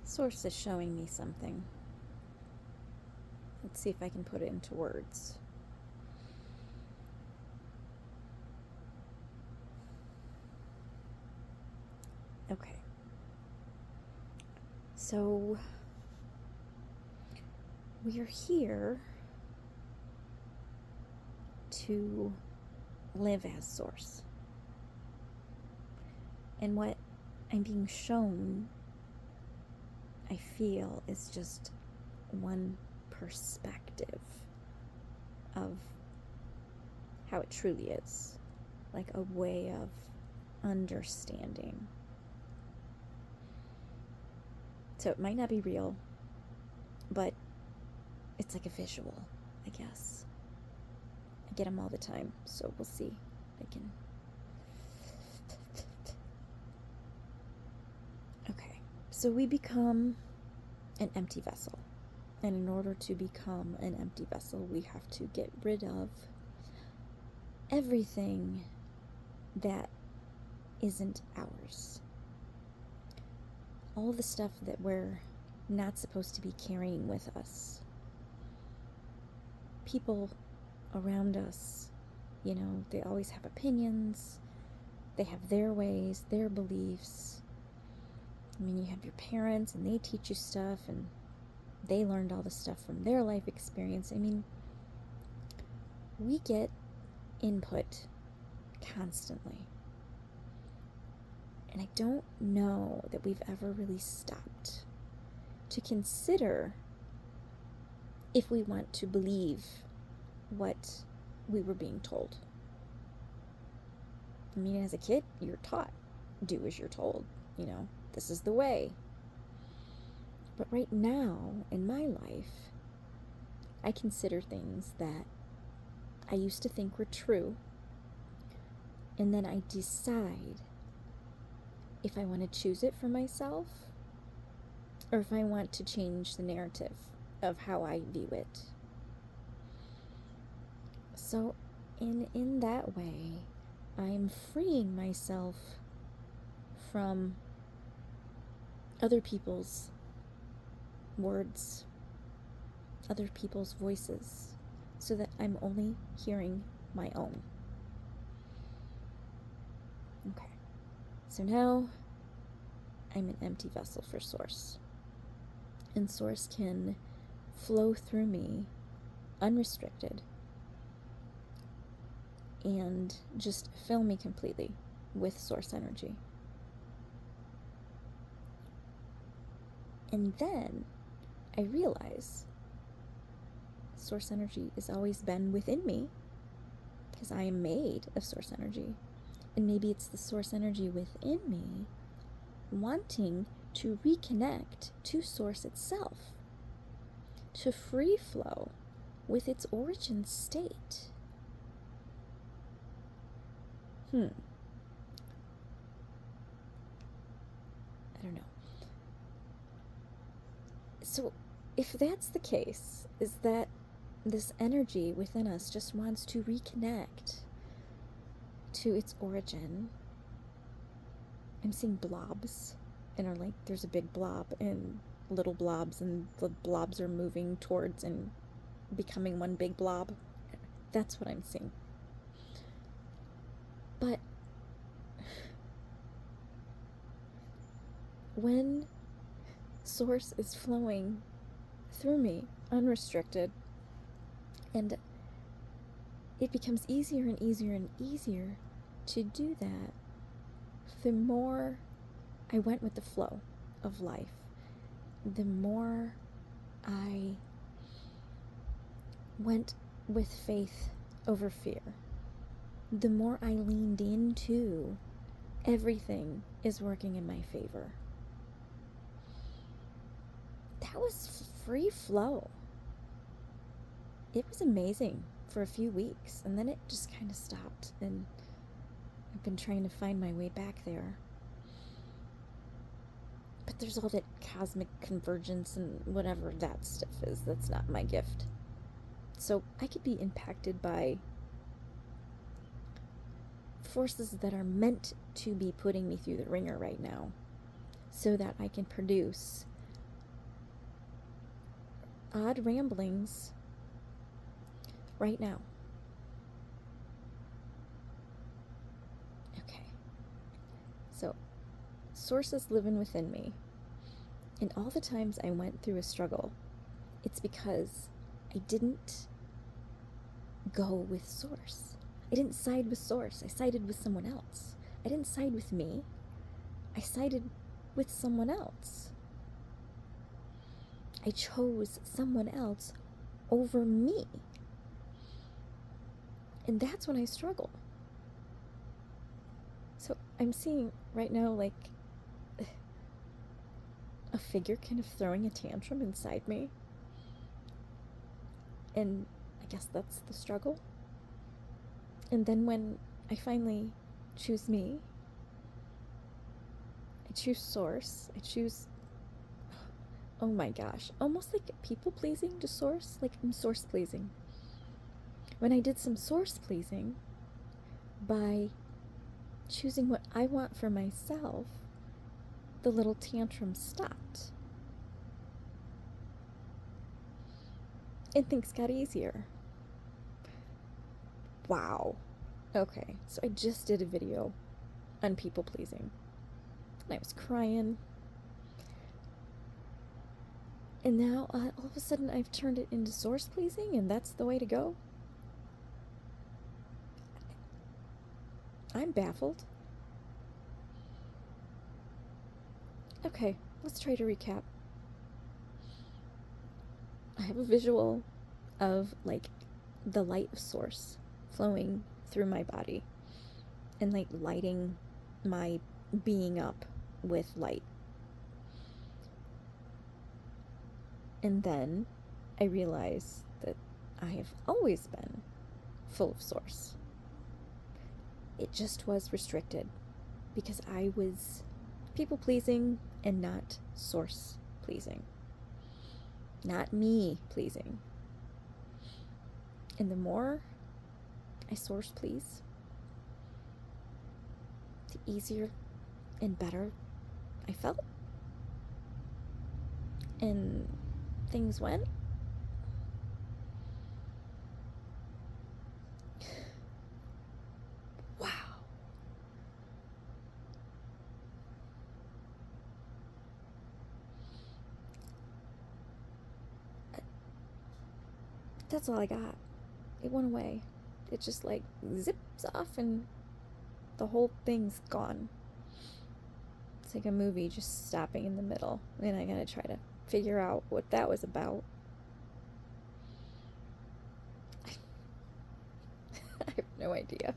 Source is showing me something. Let's see if I can put it into words. Okay. So, we're here to live as Source. And what I'm being shown, I feel, is just one perspective of how it truly is. Like a way of understanding. So it might not be real, but it's like a visual, I guess. I get them all the time, so we'll see. Okay, so we become an empty vessel. And in order to become an empty vessel, we have to get rid of everything that isn't ours. All the stuff that we're not supposed to be carrying with us. People around us, they always have opinions. They have their ways, their beliefs. I mean, you have your parents and they teach you stuff and they learned all the stuff from their life experience. I mean, we get input constantly. And I don't know that we've ever really stopped to consider if we want to believe what we were being told. I mean, as a kid, you're taught, do as you're told, this is the way. But right now, in my life, I consider things that I used to think were true, and then I decide if I want to choose it for myself or if I want to change the narrative of how I view it. So in that way, I'm freeing myself from other people's words, other people's voices, so that I'm only hearing my own. Okay. So now I'm an empty vessel for Source. And Source can flow through me unrestricted and just fill me completely with Source energy. And then I realize Source energy has always been within me because I am made of Source energy. And maybe it's the Source energy within me wanting to reconnect to Source itself, to free flow with its origin state. I don't know. So if that's the case, is that this energy within us just wants to reconnect to its origin. I'm seeing blobs, and there's a big blob and little blobs, and the blobs are moving towards and becoming one big blob. That's what I'm seeing. But when Source is flowing through me unrestricted, and it becomes easier and easier and easier to do that, the more I went with the flow of life, the more I went with faith over fear, the more I leaned into everything is working in my favor. That was free flow. It was amazing for a few weeks, and then it just kind of stopped, and I've been trying to find my way back there. But there's all that cosmic convergence and whatever that stuff is. That's not my gift. So I could be impacted by forces that are meant to be putting me through the ringer right now, so that I can produce odd ramblings right now. Okay. So, source is living within me. And all the times I went through a struggle, it's because I didn't go with source. I didn't side with source. I sided with someone else. I didn't side with me. I sided with someone else. I chose someone else over me. And that's when I struggle. So I'm seeing right now, like, a figure kind of throwing a tantrum inside me. And I guess that's the struggle. And then when I finally choose me, I choose source, I choose, oh my gosh, almost like people pleasing to source, like I'm source pleasing. When I did some source pleasing by choosing what I want for myself, the little tantrum stopped. And things got easier. Wow. Okay, so I just did a video on people pleasing. And I was crying. And now, all of a sudden, I've turned it into source pleasing, and that's the way to go? I'm baffled. Okay, let's try to recap. I have a visual of, like, the light of source flowing through my body and, like, lighting my being up with light. And then I realize that I have always been full of source. It just was restricted because I was people pleasing and not source pleasing. Not me pleasing. And the more I source please, the easier and better I felt. And things went. Wow. That's all I got. It went away. It just like zips off and the whole thing's gone. It's like a movie just stopping in the middle. And I gotta try to figure out what that was about. I have no idea.